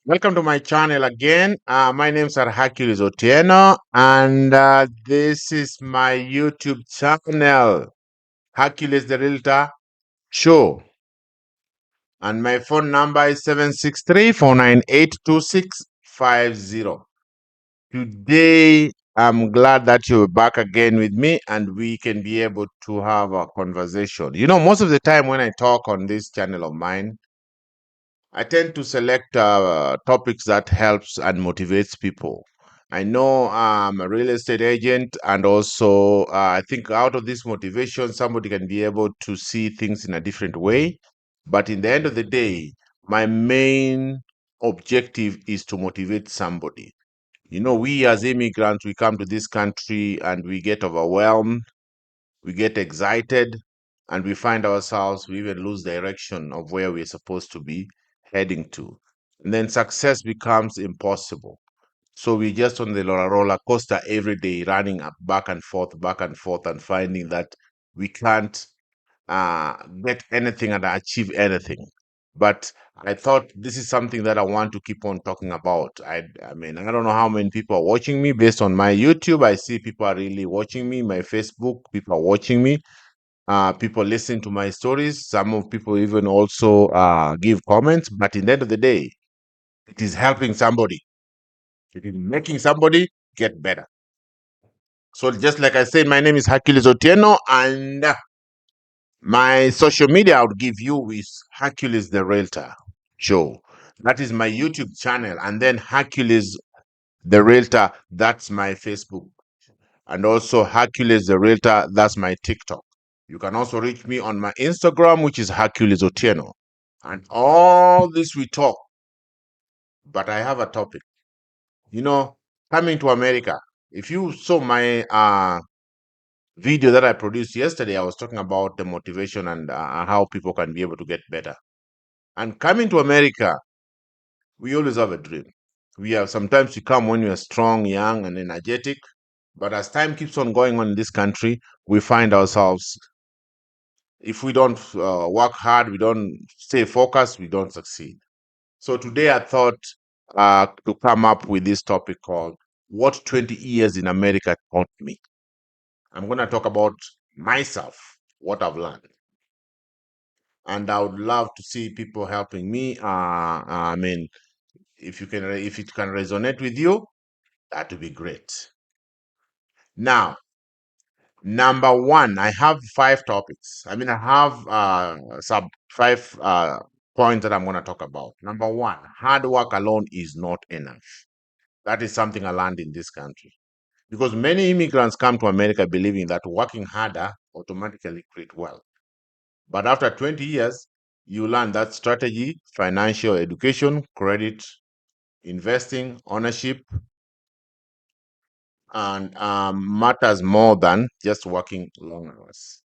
Welcome to my channel again. My name is Hercules Otieno, and this is my YouTube channel, Hercules the Realtor Show. And my phone number is 763-498-2650. Today, I'm glad that you're back again with me and we can be able to have a conversation. You know, most of the time when I talk on this channel of mine, I tend to select topics that helps and motivates people. I know I'm a real estate agent, and also I think out of this motivation, somebody can be able to see things in a different way. But in the end of the day, my main objective is to motivate somebody. You know, we as immigrants, we come to this country and we get overwhelmed, we get excited, and we find ourselves, we even lose direction of where we're supposed to be heading to. And then success becomes impossible. So we just on the roller coaster every day, running up back and forth, and finding that we can't get anything and achieve anything. But I thought this is something that I want to keep on talking about. I mean, I don't know how many people are watching me based on my YouTube. I see people are really watching me. My Facebook, people are watching me. People listen to my stories. Some of people even also give comments. But in the end of the day, it is helping somebody. It is making somebody get better. So just like I said, my name is Hercules Otieno, and my social media I would give you is Hercules the Realtor Show. That is my YouTube channel, and then Hercules the Realtor. That's my Facebook, and also Hercules the Realtor. That's my TikTok. You can also reach me on my Instagram, which is Hercules Otieno. And all this we talk, but I have a topic. You know, coming to America. If you saw my video that I produced yesterday, I was talking about the motivation and how people can be able to get better. And coming to America, we always have a dream. We have sometimes we come when we are strong, young, and energetic. But as time keeps on going on in this country, we find ourselves, if we don't work hard, we don't stay focused, we don't succeed. So today I thought to come up with this topic called What 20 Years in America Taught Me. I'm going to talk about myself, what I've learned. And I would love to see people helping me. I mean, if it can resonate with you, that would be great. Now, number one, I have five topics. I mean, I have sub five points that I'm going to talk about. Number one, hard work alone is not enough. That is something I learned in this country because many immigrants come to America believing that working harder automatically create wealth. But after 20 years, you learn that strategy, financial education, credit, investing, ownership, and matters more than just working long hours.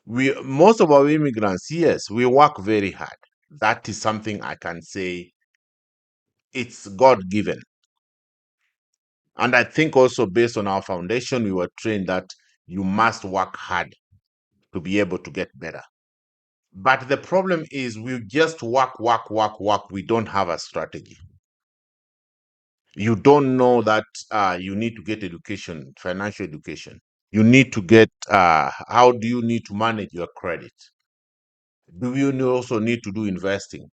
We most of our immigrants, yes, we work very hard. That is something I can say it's God given. And I think also based on our foundation, we were trained that you must work hard to be able to get better. But the problem is we just work. We don't have a strategy. You don't know that you need to get education, financial education. You need to get, how do you need to manage your credit? Do you also need to do investing?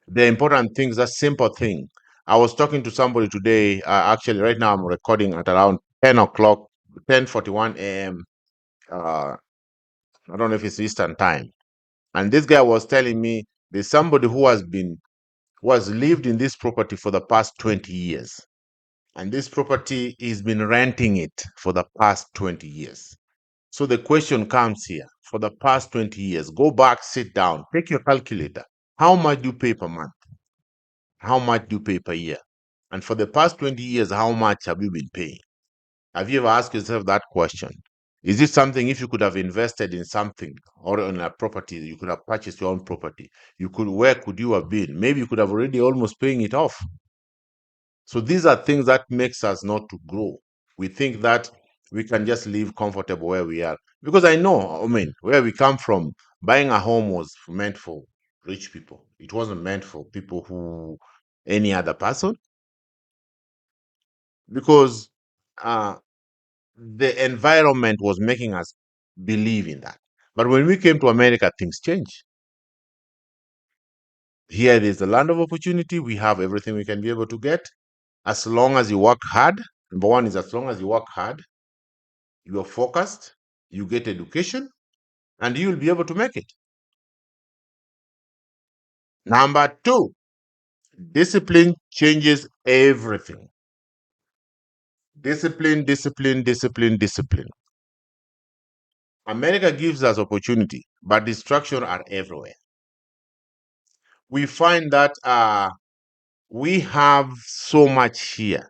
The important things, that simple thing. I was talking to somebody today, actually right now I'm recording at around 10 o'clock, 10:41 a.m. I don't know if it's Eastern time. And this guy was telling me there's somebody who has lived in this property for the past 20 years. And this property, he's been renting it for the past 20 years. So the question comes here, for the past 20 years, go back, sit down, take your calculator. How much do you pay per month? How much do you pay per year? And for the past 20 years, how much have you been paying? Have you ever asked yourself that question? Is it something, if you could have invested in something or on a property, you could have purchased your own property, where could you have been? Maybe you could have already almost paying it off. So these are things that makes us not to grow. We think that we can just live comfortable where we are. Because I know, I mean, where we come from, buying a home was meant for rich people. It wasn't meant for people who, any other person, because uh, the environment was making us believe in that. But when we came to America, things changed. Here it is the land of opportunity. We have everything we can be able to get as long as you work hard. Number one is as long as you work hard, you are focused, you get education, and you'll be able to make it. Number two, discipline changes everything. Discipline, discipline, discipline, discipline. America gives us opportunity, but distractions are everywhere. We find that we have so much here.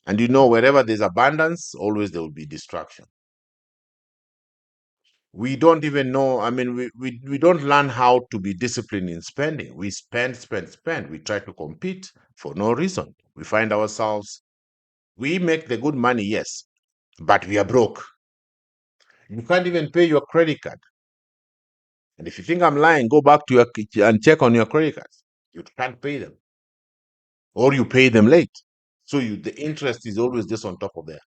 And wherever there's abundance, always there will be distraction. We don't even know. I mean, we don't learn how to be disciplined in spending. We spend, spend, spend. We try to compete for no reason. We find ourselves, we make the good money, yes, but we are broke. You can't even pay your credit card. And if you think I'm lying, go back to your kitchen and check on your credit cards. You can't pay them, or you pay them late. So the interest is always just on top of there.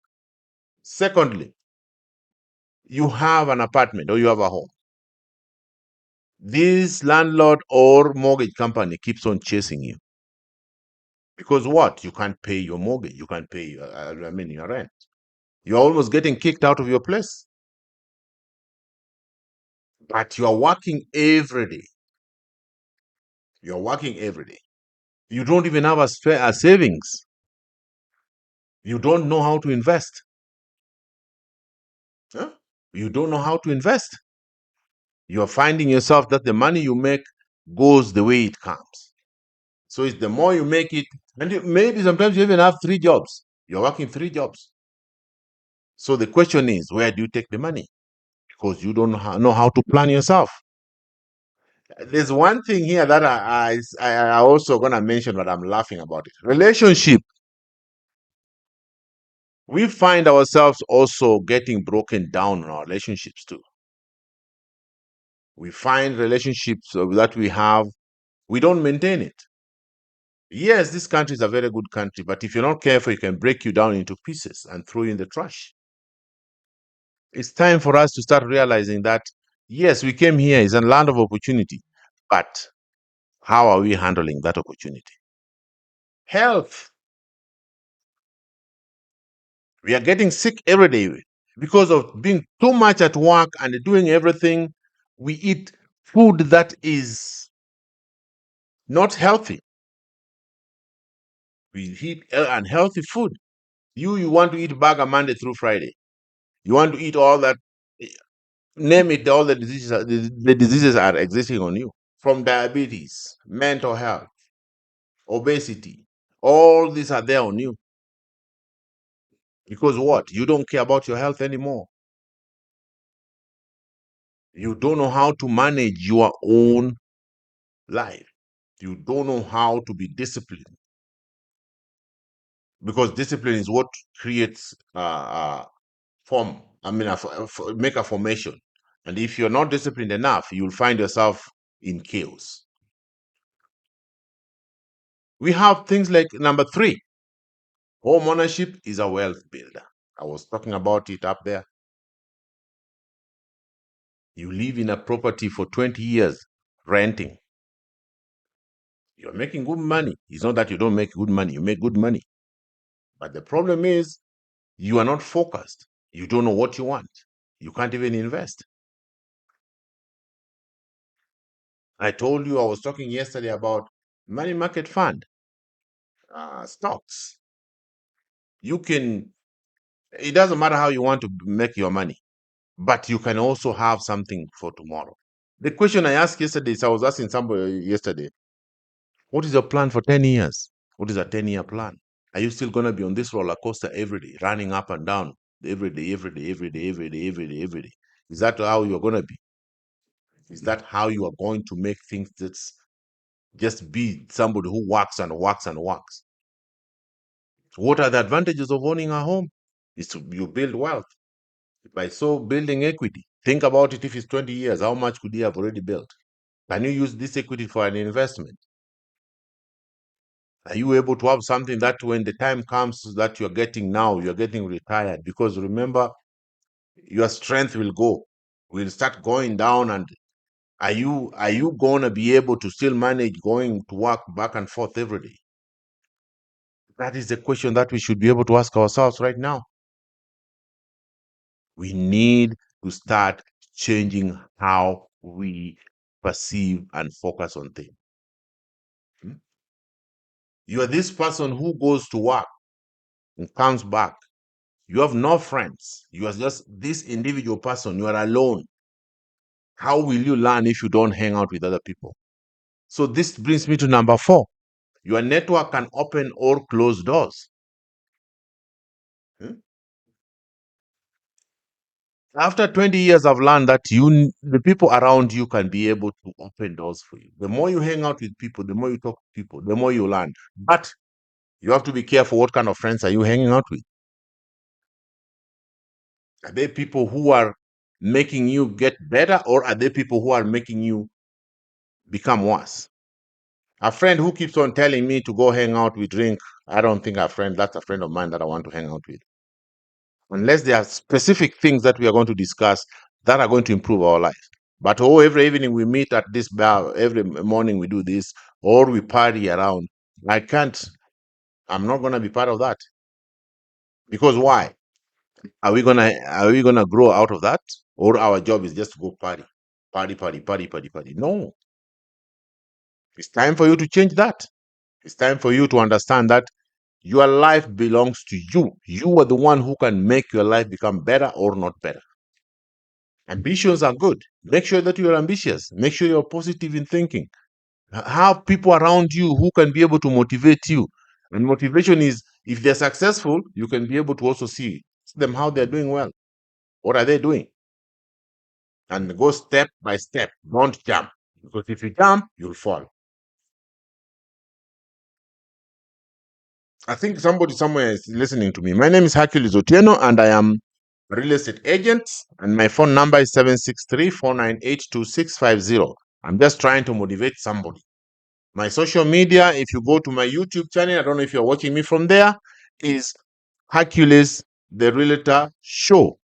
Secondly, you have an apartment or you have a home. This landlord or mortgage company keeps on chasing you because what? You can't pay your mortgage. You can't pay your rent. You're almost getting kicked out of your place, but you are working every day. You're working every day. You don't even have a savings. You don't know how to invest. Huh? You don't know how to invest. You're finding yourself that the money you make goes the way it comes. So it's the more you make it, and maybe sometimes you even have 3 jobs. You're working 3 jobs. So the question is, where do you take the money? Because you don't know how to plan yourself. There's one thing here that I also gonna mention, but I'm laughing about it. Relationship. We find ourselves also getting broken down in our relationships too. We find relationships that we have, we don't maintain it. Yes, this country is a very good country, but if you're not careful, it can break you down into pieces and throw you in the trash. It's time for us to start realizing that, yes, we came here, it's a land of opportunity, but how are we handling that opportunity? Health. We are getting sick every day because of being too much at work and doing everything. We eat food that is not healthy. We eat unhealthy food. You want to eat burger Monday through Friday. You want to eat all that. Name it. All the diseases. The diseases are existing on you, from diabetes, mental health, obesity. All these are there on you because what? You don't care about your health anymore. You don't know how to manage your own life. You don't know how to be disciplined because discipline is what creates form. I mean, make a formation. And if you're not disciplined enough, you'll find yourself in chaos. We have things like number 3, home ownership is a wealth builder. I was talking about it up there. You live in a property for 20 years, renting. You're making good money. It's not that you don't make good money, you make good money. But the problem is, you are not focused. You don't know what you want. You can't even invest. I told you I was talking yesterday about money market fund, stocks. You can, it doesn't matter how you want to make your money, but you can also have something for tomorrow. The question I asked yesterday is I was asking somebody yesterday, what is your plan for 10 years? What is a 10-year plan? Are you still going to be on this roller coaster every day, running up and down every day, every day, every day, every day, every day, every day? Is that how you're going to be? Is that how you are going to make things that's just be somebody who works and works and works? What are the advantages of owning a home? Is to you build wealth by so building equity. Think about it. If it's 20 years, how much could you have already built? Can you use this equity for an investment? Are you able to have something that when the time comes that you're getting now, you're getting retired? Because remember, your strength will start going down. And are you gonna be able to still manage going to work back and forth every day? That is the question that we should be able to ask ourselves right now. We need to start changing how we perceive and focus on things. Hmm? You are this person who goes to work and comes back. You have no friends. You are just this individual person. You are alone. How will you learn if you don't hang out with other people? So this brings me to number 4. Your network can open or close doors. Hmm? After 20 years, I've learned that the people around you can be able to open doors for you. The more you hang out with people, the more you talk to people, the more you learn. But you have to be careful. What kind of friends are you hanging out with? Are they people who are making you get better, or are they people who are making you become worse? A friend who keeps on telling me to go hang out with drink, I don't think that's a friend of mine that I want to hang out with. Unless there are specific things that we are going to discuss that are going to improve our life. But every evening we meet at this bar, every morning we do this, or we party around. I'm not gonna be part of that. Because why? Are we gonna grow out of that? Or our job is just to go party? Party, party, party, party, party. No. It's time for you to change that. It's time for you to understand that your life belongs to you. You are the one who can make your life become better or not better. Ambitions are good. Make sure that you're ambitious. Make sure you're positive in thinking. Have people around you who can be able to motivate you. And motivation is, if they're successful, you can be able to also see them how they're doing well. What are they doing? And go step by step. Don't jump. Because if you jump, you'll fall. I think somebody somewhere is listening to me. My name is Hercules Otieno, and I am a real estate agent. And my phone number is 763-498-2650. I'm just trying to motivate somebody. My social media, if you go to my YouTube channel, I don't know if you're watching me from there, is Hercules the Realtor Show.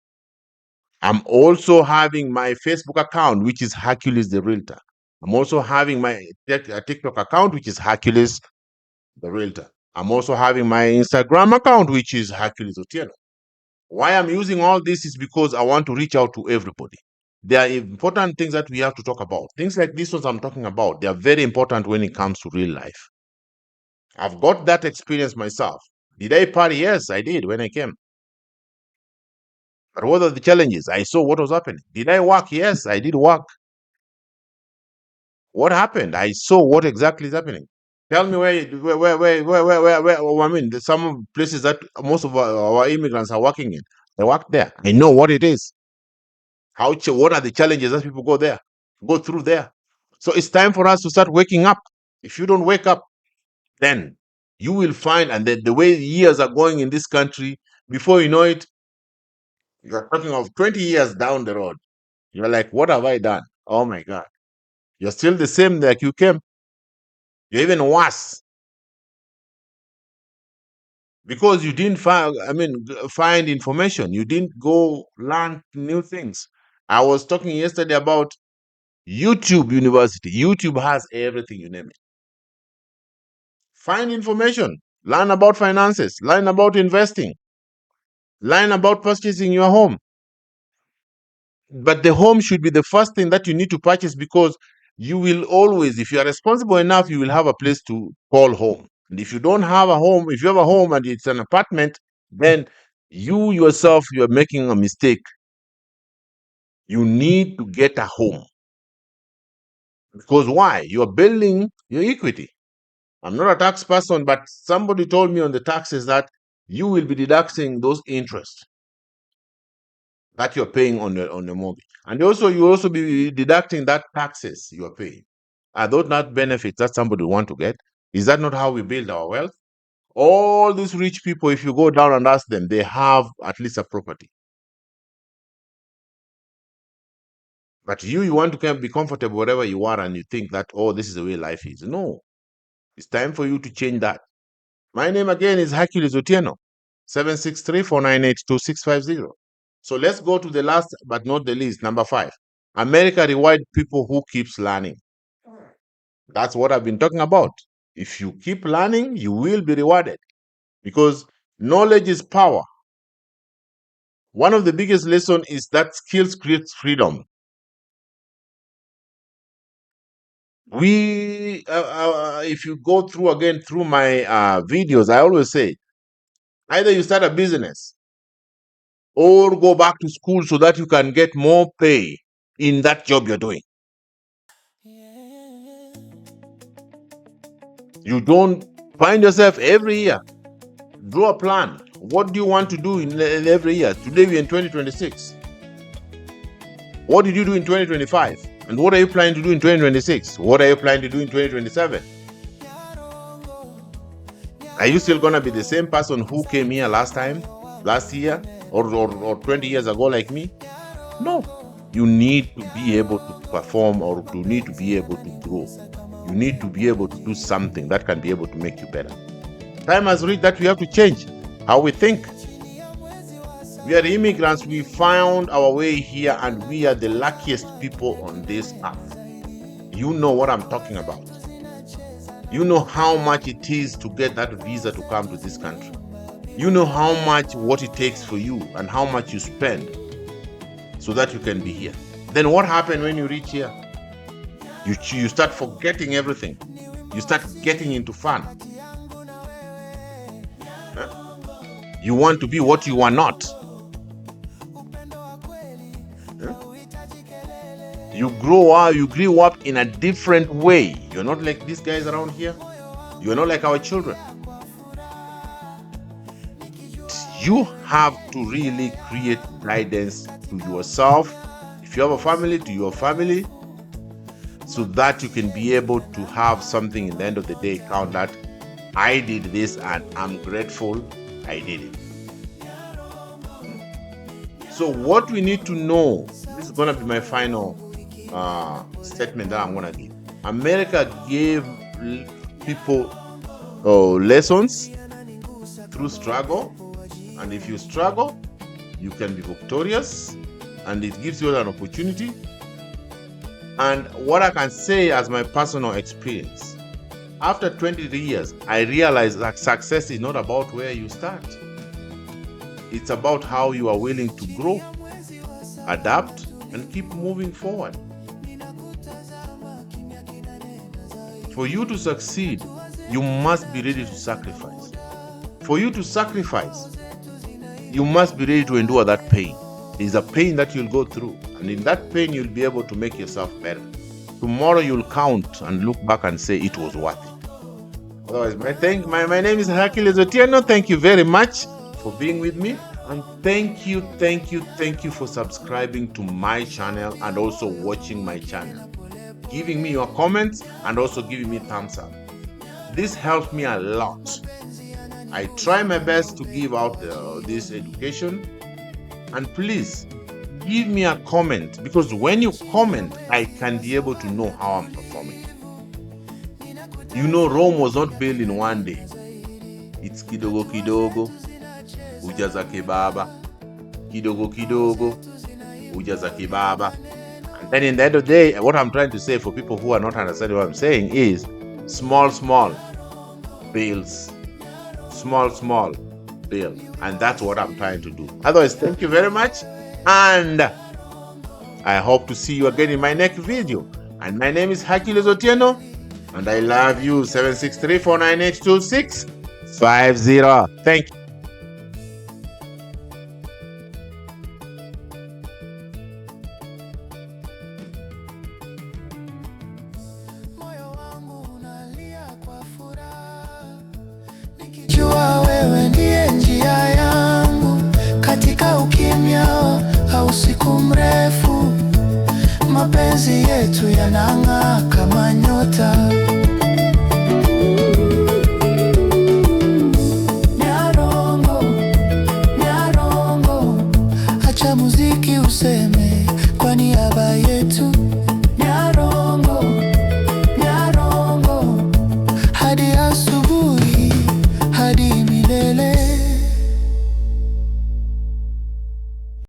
I'm also having my Facebook account, which is Hercules the Realtor. I'm also having my TikTok account, which is Hercules the Realtor. I'm also having my Instagram account, which is Hercules Otieno. Why I'm using all this is because I want to reach out to everybody. There are important things that we have to talk about. Things like these ones I'm talking about, they are very important when it comes to real life. I've got that experience myself. Did I party? Yes, I did when I came. But what are the challenges? I saw what was happening. Did I work? Yes, I did work. What happened? I saw what exactly is happening. Tell me where I mean, there's some places that most of our immigrants are working in. They work there. I know what it is. What are the challenges that people go through there? So it's time for us to start waking up. If you don't wake up, then you will find, and the way years are going in this country, before you know it, you're talking of 20 years down the road. You're like, what have I done? Oh my God. You're still the same like you came. You're even worse because you didn't find information. You didn't go learn new things. I was talking yesterday about YouTube University. YouTube has everything, you name it. Find information, learn about finances, learn about investing, learn about purchasing your home. But the home should be the first thing that you need to purchase, because you will always, if you are responsible enough, you will have a place to call home. And if you don't have a home, if you have a home and it's an apartment, then you yourself, you are making a mistake. You need to get a home. Because why? You are building your equity. I'm not a tax person, but somebody told me on the taxes that you will be deducting those interests that you're paying on the mortgage. And also you also be deducting that taxes you are paying. Are those not benefits that somebody want to get? Is that not how we build our wealth? All these rich people, if you go down and ask them, they have at least a property. But you want to be comfortable wherever you are, and you think that, oh, this is the way life is. No, it's time for you to change that. My name again is Hercules Otieno, 763-498-2650. So let's go to the last but not the least, number 5. America reward people who keeps learning. That's what I've been talking about. If you keep learning, you will be rewarded, because knowledge is power. One of the biggest lessons is that skills creates freedom. If you go through my videos, I always say, either you start a business or go back to school so that you can get more pay in that job you're doing. You don't find yourself every year. Draw a plan. What do you want to do in every year? Today we're in 2026. What did you do in 2025? And what are you planning to do in 2026? What are you planning to do in 2027? Are you still going to be the same person who came here last year, or 20 years ago like me? No. You need to be able to perform, or you need to be able to grow. You need to be able to do something that can be able to make you better. Time has reached that we have to change how we think. We are immigrants. We found our way here, and we are the luckiest people on this earth. You know what I'm talking about. You know how much it is to get that visa to come to this country. You know what it takes for you and how much you spend so that you can be here. Then what happens when you reach here? You start forgetting everything. You start getting into fun. You want to be what you are not. You grew up in a different way. You're not like these guys around here. You're not like our children. You have to really create guidance to yourself. If you have a family, to your family, so that you can be able to have something in the end of the day count that I did this and I'm grateful I did it. So what we need to know, this is going to be my final statement that I'm going to give. America gave people lessons through struggle, and if you struggle, you can be victorious, and it gives you an opportunity. And what I can say as my personal experience, after 23 years, I realized that success is not about where you start. It's about how you are willing to grow, adapt, and keep moving forward. For you to succeed, you must be ready to sacrifice. For you to sacrifice, you must be ready to endure that pain. It's a pain that you'll go through, and in that pain, you'll be able to make yourself better. Tomorrow, you'll count and look back and say it was worth it. Otherwise, my name is Hercules Otieno. Thank you very much for being with me, and thank you for subscribing to my channel and also watching my channel, giving me your comments and also giving me thumbs up. This helps me a lot. I try my best to give out this education, and please give me a comment, because when you comment, I can be able to know how I'm performing. You know, Rome was not built in one day. It's kidogo kidogo, ujaza kebaba, kidogo kidogo, ujaza kebaba. And then in the end of the day, what I'm trying to say for people who are not understanding what I'm saying is small builds. Small build. And that's what I'm trying to do. Otherwise, thank you very much. And I hope to see you again in my next video. And my name is Hercules Otieno. And I love you. 763-498-2650. Thank you. Wewe ndiye njia yangu katika ukimya au usiku mrefu, mapenzi yetu yanang'aa kama nyota. Nyarongo, acha muziki useme kwa niaba yetu. asubuhi hadi milele.